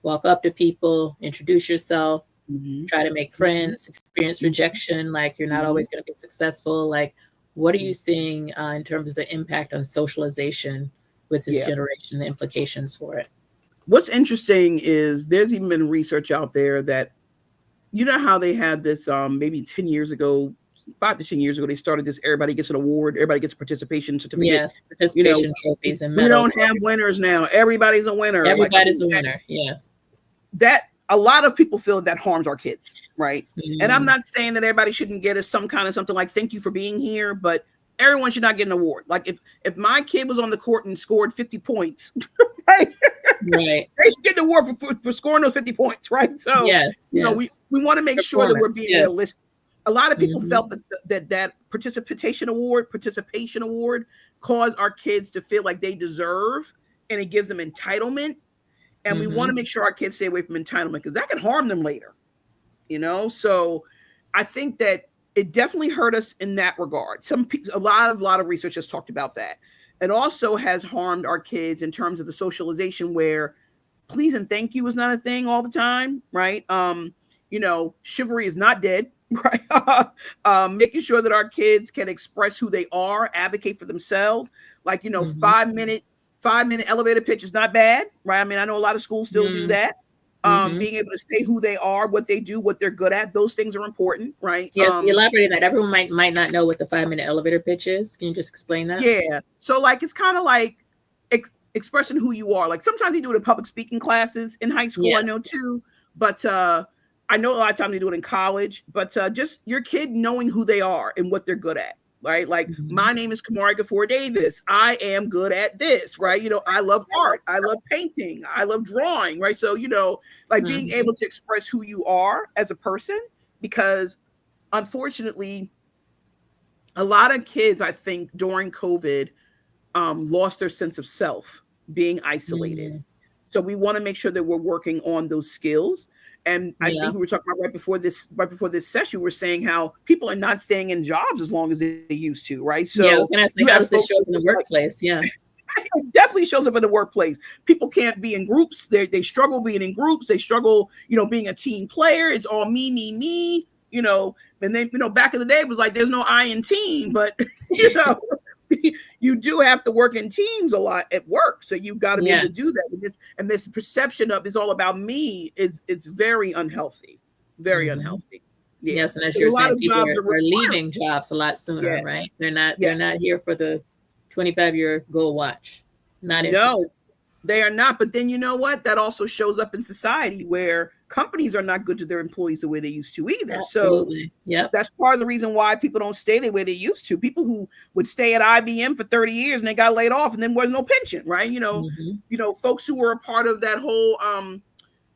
walk up to people, introduce yourself, Mhm. try to make Mhm. friends, experience Mhm. rejection, like you're not Mhm. always going to be successful. Like, what are you Mhm. seeing in terms of the impact on socialization with this Yeah. generation, the implications for it? What's interesting is there's even been research out there that you know how they had this maybe 10 years ago, 5 to 10 years ago, they started this, everybody gets an award, everybody gets a participation certificate. Yes, participation trophies and We don't medals. have winners now. Everybody's a winner. Everybody's a winner. Yes. That a lot of people feel that harms our kids, right? And I'm Mm. not saying that everybody shouldn't get us some kind of something like thank you for being here, but everyone should not get an award. Like if my kid was on the court and scored 50 points, right? Right. They should get an award for scoring those 50 points, right? So Yes. you know, Yes. we want to make sure that we're being Yes. realistic. A lot of people Mhm. felt that participation award caused our kids to feel like they deserve, and it gives them entitlement. And we want to Mhm. make sure our kids stay away from entitlement because that can harm them later, you know? So I think that it definitely hurt us in that regard. A lot of research has talked about that. It also has harmed our kids in terms of the socialization where please and thank you is not a thing all the time, right? You know, chivalry is not dead, right? Making sure that our kids can express who they are, advocate for themselves. Like, you know, Mhm. 5 minute elevator pitch is not bad, right? I mean, I know a lot of schools still do Mm. that. Mhm. Being able to say who they are, what they do, what they're good at, those things are important, right? Yes. Elaborate on that. Everyone might not know what the 5-minute elevator pitch is. Can you just explain that? Yeah. So like it's kind of like expressing who you are. Like sometimes they do it in public speaking classes in high school, Yeah. I know too. But I know a lot of times they do it in college. But just your kid knowing who they are and what they're good at. Right. Like Mhm. my name is Kumari Ghafoor-Davis. I am good at this. Right. You know, I love art. I love painting. I love drawing. Right. So, you know, like being Mhm. able to express who you are as a person, because unfortunately, a lot of kids, I think, during COVID lost their sense of self, being isolated. Mm. So we want to make sure that we're working on those skills. And I Yeah. think we were talking about right before this session, we are saying how people are not staying in jobs as long as they used to, right? Yeah. I So was gonna you say, how have does this folks show who up in the just like workplace? Yeah. it definitely shows up in the workplace. People can't be in groups. They struggle being in groups. They struggle, you know, being a team player. It's all me, me, me. You know, and then you know back in the day it was like there's no I in team, but you know you do have to work in teams a lot at work, so you've got to be able Yeah. to do that. And this perception of it's all about me is very unhealthy, very Mhm. unhealthy. Yeah, Yes, and as because you're a lot saying, of people jobs are are required. leaving jobs a lot sooner, Yeah, right? yeah. They're not here for the 25-year gold watch. Not interested. No, they are not. But then you know what? That also shows up in society where companies are not good to their employees the way they used to either. So Absolutely. Yep. that's part of the reason why people don't stay the way they used to. People who would stay at IBM for 30 years and they got laid off and then was no pension, right? Mhm. Folks who were a part of that whole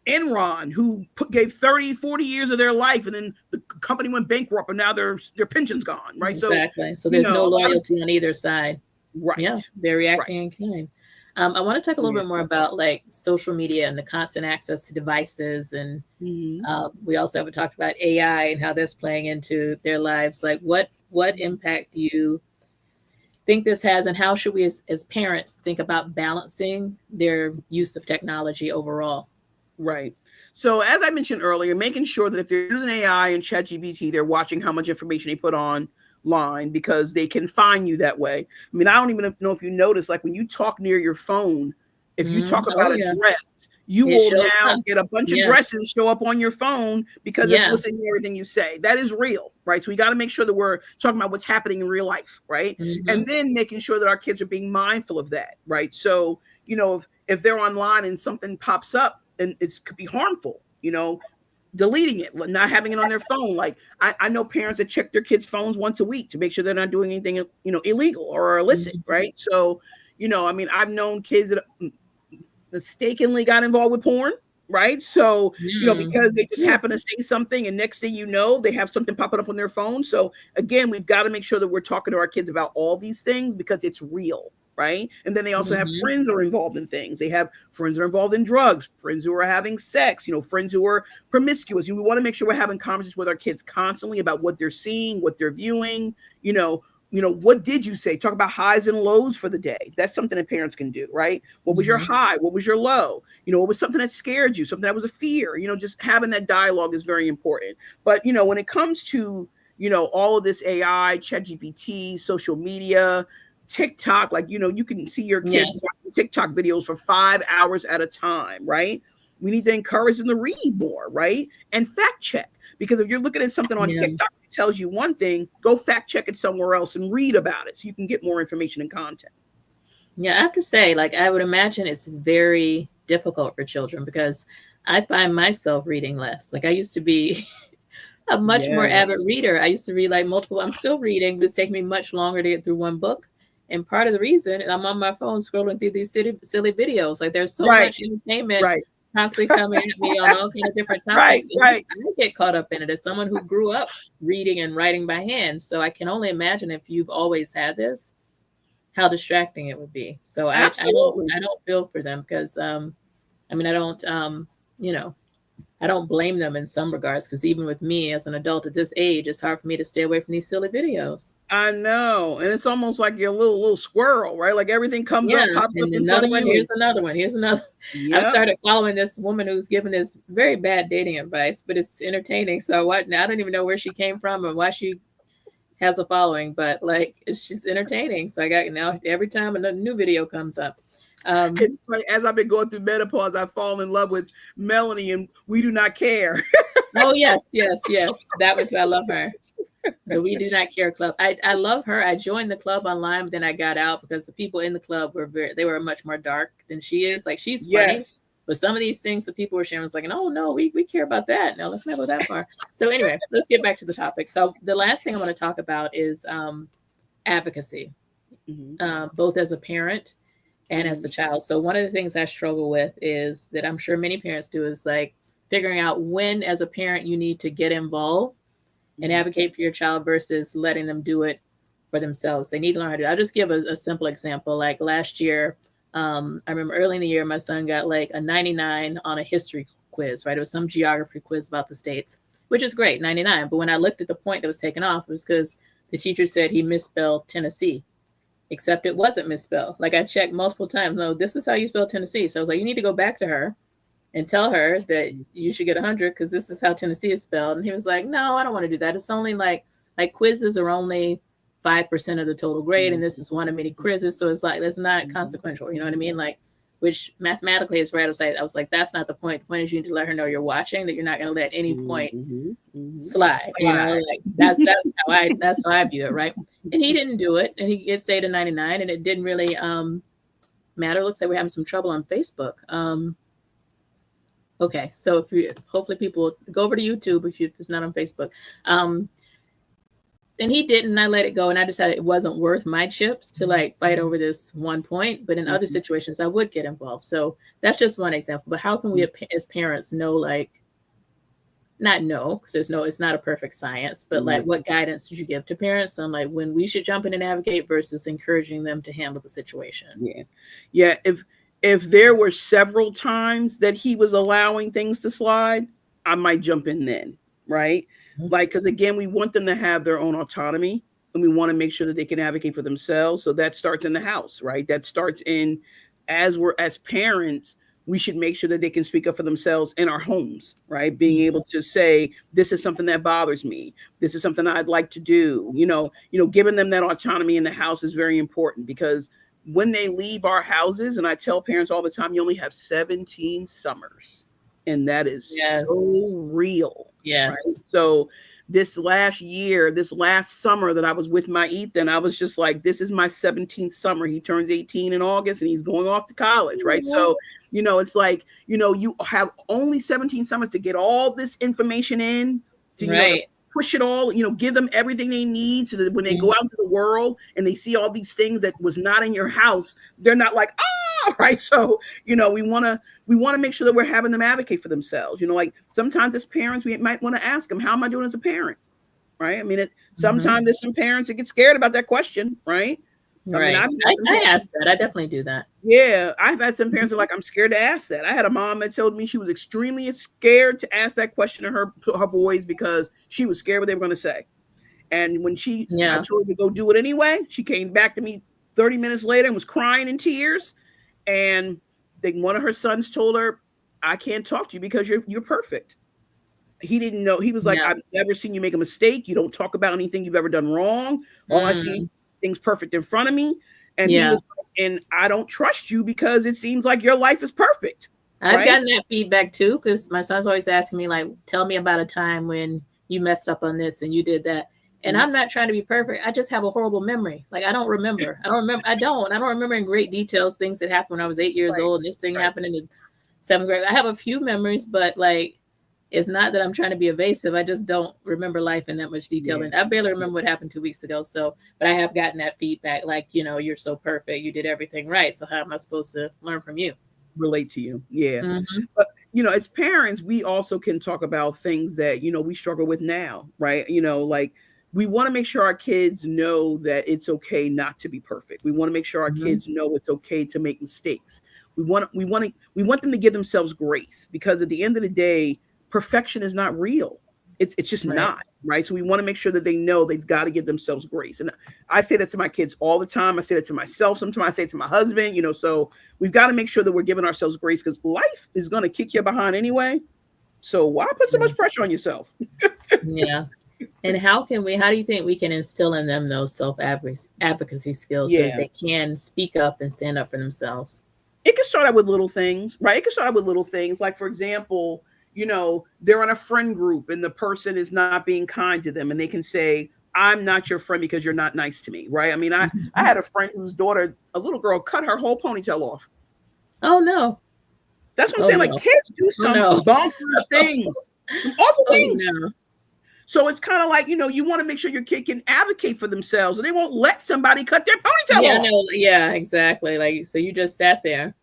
Enron who gave 30, 40 years of their life and then the company went bankrupt and now their pension's gone, right? So, Exactly. So there's no a lot of loyalty on either side. Yeah, right, they're right. reacting in kind. I want to talk a little Yeah. bit more about like social media and the constant access to devices, and Mm-hmm. we also haven't talked about AI and how that's playing into their lives. Like, what impact do you think this has, and how should we, as parents, think about balancing their use of technology overall? Right. So as I mentioned earlier, making sure that if they're using AI and ChatGPT, they're watching how much information they put online because they can find you that way. I mean, I don't even know if you notice, like when you talk near your phone, if you talk Oh about a yeah, dress, you it will shows now up. get a bunch of Yeah, dresses show up on your phone because it's yeah. listening to everything you say. That is real, right? So we got to make sure that we're talking about what's happening in real life, right? Hmm. And then making sure that our kids are being mindful of that, right? So, if they're online and something pops up and it could be harmful, deleting it, not having it on their phone. Like I know parents that check their kids' phones once a week to make sure they're not doing anything, illegal or illicit, Hmm. right? So, I mean, I've known kids that mistakenly got involved with porn, right? So, Mm. because they just Yeah. happen to say something and next thing you know, they have something popping up on their phone. So again, we've got to make sure that we're talking to our kids about all these things because it's real. Right. And then they also have Hmm. friends that are involved in things. They have friends that are involved in drugs, friends who are having sex, friends who are promiscuous. We want to make sure we're having conversations with our kids constantly about what they're seeing, what they're viewing, what did you say? Talk about highs and lows for the day. That's something that parents can do, right? What was your Hmm. high? What was your low? What was something that scared you? Something that was a fear? Just having that dialogue is very important. But, when it comes to, all of this AI, ChatGPT, social media, TikTok, like, you can see your kids Yes. watching TikTok videos for 5 hours at a time, right? We need to encourage them to read more, right? And fact check. Because if you're looking at something on Yeah. TikTok that tells you one thing, go fact check it somewhere else and read about it so you can get more information and content. Yeah, I have to say, like, I would imagine it's very difficult for children because I find myself reading less. Like, I used to be a much more avid Yes. reader. I used to read like multiple, I'm still reading, but it's taking me much longer to get through one book. And part of the reason I'm on my phone scrolling through these silly videos. Like, there's so Right. much entertainment Right. constantly coming at me on all kind of different Right. topics. And Right. I get caught up in it as someone who grew up reading and writing by hand. So I can only imagine if you've always had this, how distracting it would be. So Absolutely. I don't feel for them because I mean I don't you know, I don't blame them in some regards because even with me as an adult at this age, it's hard for me to stay away from these silly videos. I know. And it's almost like you're a little squirrel, right? Like everything comes Yeah, up, pops up and in front another of one, you. And here's another one, here's another. I've yep. started following this woman who's giving this very bad dating advice, but it's entertaining. So what? I don't even know where she came from and why she has a following, but like it's just entertaining. So I got now every time a new video comes up. It's funny. As I've been going through menopause, I've fallen in love with Melanie and We Do Not Care. Oh yes, yes, yes. That one too. I love her. The We Do Not Care Club. I love her. I joined the club online, but then I got out because the people in the club they were much more dark than she is. Like she's funny, Yes. but some of these things that people were sharing was like, oh no, we care about that. No, let's not go that far. So anyway, let's get back to the topic. So the last thing I want to talk about is advocacy, Mm-hmm. both as a parent and as Mm-hmm. the child. So one of the things I struggle with is that I'm sure many parents do is like figuring out when as a parent you need to get involved and Mm-hmm. advocate for your child versus letting them do it for themselves. They need to learn how to do it. I'll just give a simple example. Like last year, I remember early in the year, my son got like a 99 on a history quiz, right? It was some geography quiz about the states, which is great, 99. But when I looked at the point that was taken off, it was because the teacher said he misspelled Tennessee, except it wasn't misspelled. Like I checked multiple times. No, this is how you spell Tennessee. So I was like, you need to go back to her and tell her that you should get 100 because this is how Tennessee is spelled. And he was like, no, I don't want to do that. It's only like quizzes are only 5% of the total grade. And this is one of many quizzes. So it's like, that's not consequential. You know what I mean? Like, which mathematically is right. I was like, that's not the point. The point is you need to let her know you're watching, that you're not going to let any point slide. You know, like that's how I view it. Right. And he didn't do it. And he did say to 99 and it didn't really matter. Looks like we're having some trouble on Facebook. Okay, so if you hopefully people go over to YouTube if it's not on Facebook. And he didn't, and I let it go, and I decided it wasn't worth my chips to like fight over this one point. But in other situations, I would get involved. So that's just one example. But how can we as parents know, like, not know, because it's not a perfect science, but like what guidance did you give to parents on like when we should jump in and advocate versus encouraging them to handle the situation? Yeah. If there were several times that he was allowing things to slide, I might jump in then, right? Like, because again, we want them to have their own autonomy and we want to make sure that they can advocate for themselves. So that starts in the house, right? That starts in as parents, we should make sure that they can speak up for themselves in our homes, right? Being able to say, this is something that bothers me. This is something I'd like to do. Giving them that autonomy in the house is very important because when they leave our houses, and I tell parents all the time, you only have 17 summers. And that is so real. Yes. Right? So this last summer that I was with my Ethan, I was just like, this is my 17th summer. He turns 18 in August and he's going off to college, right? So, it's like, you have only 17 summers to get all this information in, to, push it all, give them everything they need so that when they go out into the world and they see all these things that was not in your house, they're not like, right? So, we want to make sure that we're having them advocate for themselves. Like sometimes as parents, we might want to ask them, how am I doing as a parent? Right. I mean, sometimes there's some parents that get scared about that question. Right. Right. I mean, I ask that. I definitely do that. Yeah. I've had some parents who are like, I'm scared to ask that. I had a mom that told me she was extremely scared to ask that question to her boys because she was scared what they were going to say. And when I told her to go do it anyway, she came back to me 30 minutes later and was crying in tears. And one of her sons told her, I can't talk to you because you're perfect. He didn't know. He was like, I've never seen you make a mistake. You don't talk about anything you've ever done wrong. All I see is things perfect in front of me. And he was like, and I don't trust you because it seems like your life is perfect. I've right? gotten that feedback too, because my son's always asking me, like, tell me about a time when you messed up on this and you did that. And Mhm. I'm not trying to be perfect. I just have a horrible memory. Like I don't remember. I don't remember in great details things that happened when I was 8 years Right, old and this thing right. happened in the seventh grade. I have a few memories, but like it's not that I'm trying to be evasive. I just don't remember life in that much detail. Yeah. And I barely Yeah. remember what happened 2 weeks ago. So, but I have gotten that feedback, like, you're so perfect. You did everything right. So how am I supposed to learn from you? Relate to you. Yeah. Mm-hmm. But, as parents, we also can talk about things that, we struggle with now, right? Like we want to make sure our kids know that it's okay not to be perfect. We want to make sure our Mm-hmm. kids know it's okay to make mistakes. We want them to give themselves grace, because at the end of the day, perfection is not real. It's just Right. not, right? So we want to make sure that they know they've got to give themselves grace. And I say that to my kids all the time. I say that to myself. Sometimes I say it to my husband, so we've got to make sure that we're giving ourselves grace, because life is going to kick you behind anyway. So why put so Yeah. much pressure on yourself? Yeah. And how do you think we can instill in them those self advocacy skills so that Yeah. they can speak up and stand up for themselves? It can start out with little things, right? It can start out with little things. Like, for example, they're in a friend group and the person is not being kind to them, and they can say, I'm not your friend because you're not nice to me, right? I mean, I Mhm. had a friend whose daughter, a little girl, cut her whole ponytail off. Oh no. That's what I'm Oh saying. Like, no. kids do Oh some no. bonkers things, some awful Oh things. no. So it's kind of like, you want to make sure your kid can advocate for themselves, and they won't let somebody cut their ponytail Yeah, off. no, yeah, exactly. Like, so you just sat there.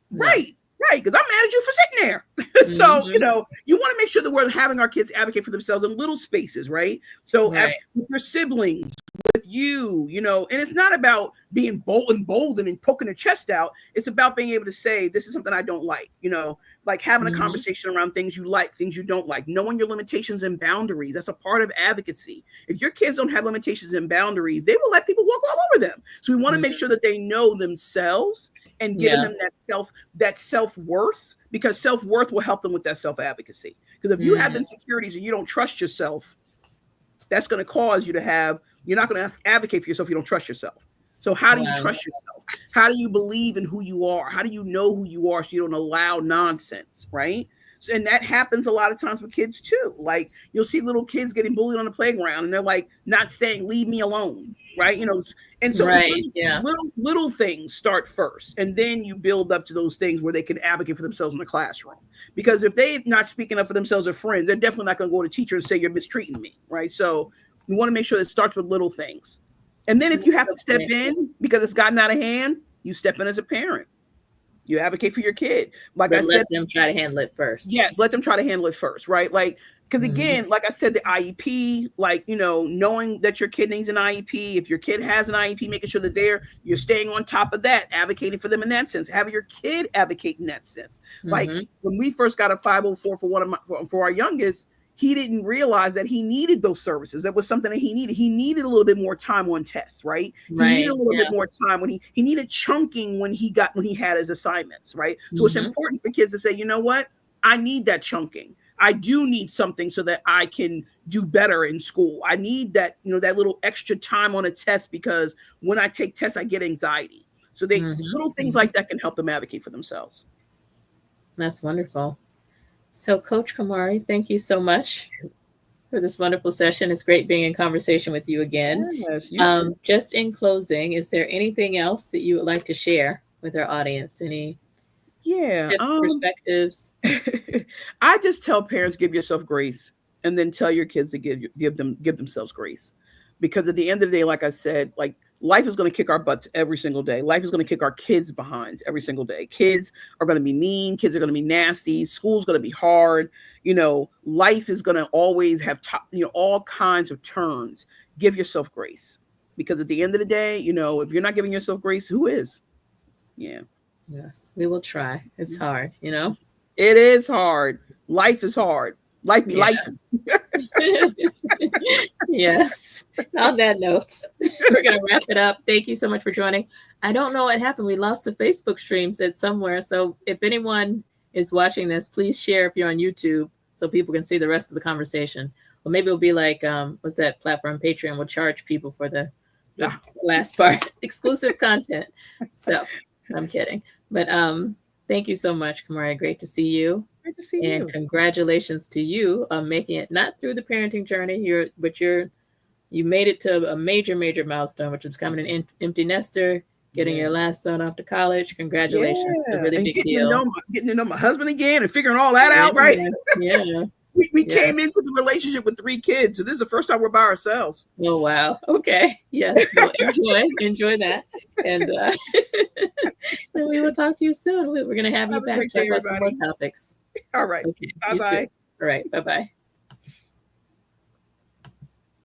No. Right, right. Because I'm mad at you for sitting there. So, Hmm. you want to make sure that we're having our kids advocate for themselves in little spaces, right? So, Right. with your siblings, with you, and it's not about being bold and poking their chest out. It's about being able to say, this is something I don't like, like having a Hmm. conversation around things you like, things you don't like, knowing your limitations and boundaries. That's a part of advocacy. If your kids don't have limitations and boundaries, they will let people walk all over them. So we want to make sure that they know themselves, and giving Yeah. them that self-worth, because self-worth will help them with that self-advocacy. Because if you have Hmm. insecurities and you don't trust yourself, that's going to cause you to have, you're not going to advocate for yourself if you don't trust yourself. So how do you Wow. trust yourself? How do you believe in who you are? How do you know who you are so you don't allow nonsense, right? So, and that happens a lot of times with kids too. Like, you'll see little kids getting bullied on the playground and they're like not saying, leave me alone, right? And so it's Right. really Yeah. little things start first, and then you build up to those things where they can advocate for themselves in the classroom. Because if they're not speaking up for themselves or friends, they're definitely not going to go to a teacher and say, you're mistreating me, right? So we want to make sure it starts with little things. And then if you That's have so to step great. in because it's gotten out of hand, you step in as a parent. You advocate for your kid. Like I But said, let them try to handle it first. yes, let them try to handle it first, right? Like, because Hmm. again, like I said, the IEP, like, knowing that your kid needs an IEP, if your kid has an IEP, making sure that you're staying on top of that, advocating for them in that sense, having your kid advocate in that sense. Like, Hmm. when we first got a 504 for our youngest, he didn't realize that he needed those services. That was something that he needed. He needed a little bit more time on tests, right? He needed a Right. little bit Yeah. more time when he needed chunking when he had his assignments, right? So it's Hmm. important for kids to say, you know what? I need that chunking. I do need something so that I can do better in school. I need that, that little extra time on a test, because when I take tests, I get anxiety. So Hmm. little things like that can help them advocate for themselves. That's wonderful. So, Coach Kamari, thank you so much for this wonderful session. It's great being in conversation with you again. Yes, you too. Just in closing, is there anything else that you would like to share with our audience? Any Yeah. tips, perspectives? I just tell parents, give yourself grace, and then tell your kids to give themselves grace. Because at the end of the day, like I said, like, life is going to kick our butts every single day. Life is going to kick our kids behinds every single day. Kids are going to be mean, kids are going to be nasty, school's going to be hard. Life is going to always have all kinds of turns. Give yourself grace. Because at the end of the day, if you're not giving yourself grace, who is? Yeah. Yes, we will try. It's hard. It is hard. Life is hard. Life be Yeah. life. Yes. On that note, we're going to wrap it up. Thank you so much for joining. I don't know what happened. We lost the Facebook streams at somewhere. So if anyone is watching this, please share if you're on YouTube so people can see the rest of the conversation. Or maybe it'll be like, what's that platform? Patreon will charge people for the Ah, last part, exclusive content. So I'm kidding. But Thank you so much, Kumari. Great to see you. Great to see And you. congratulations to you on making it not through the parenting journey, you made it to a major, major milestone, which is becoming an empty nester, getting Yeah. your last son off to college. Congratulations. It's a Yeah. really And big deal. getting to know my husband again and figuring all that out, right? Yeah. Yeah. We Yes. came into the relationship with 3 kids, so this is the first time we're by ourselves. Oh, wow. Okay. Yes. Well, enjoy that. And and we will talk to you soon. We're going to have you Have a back great to talk day, about some more everybody. topics. All right. Okay. You too. Bye-bye. All right. Bye bye.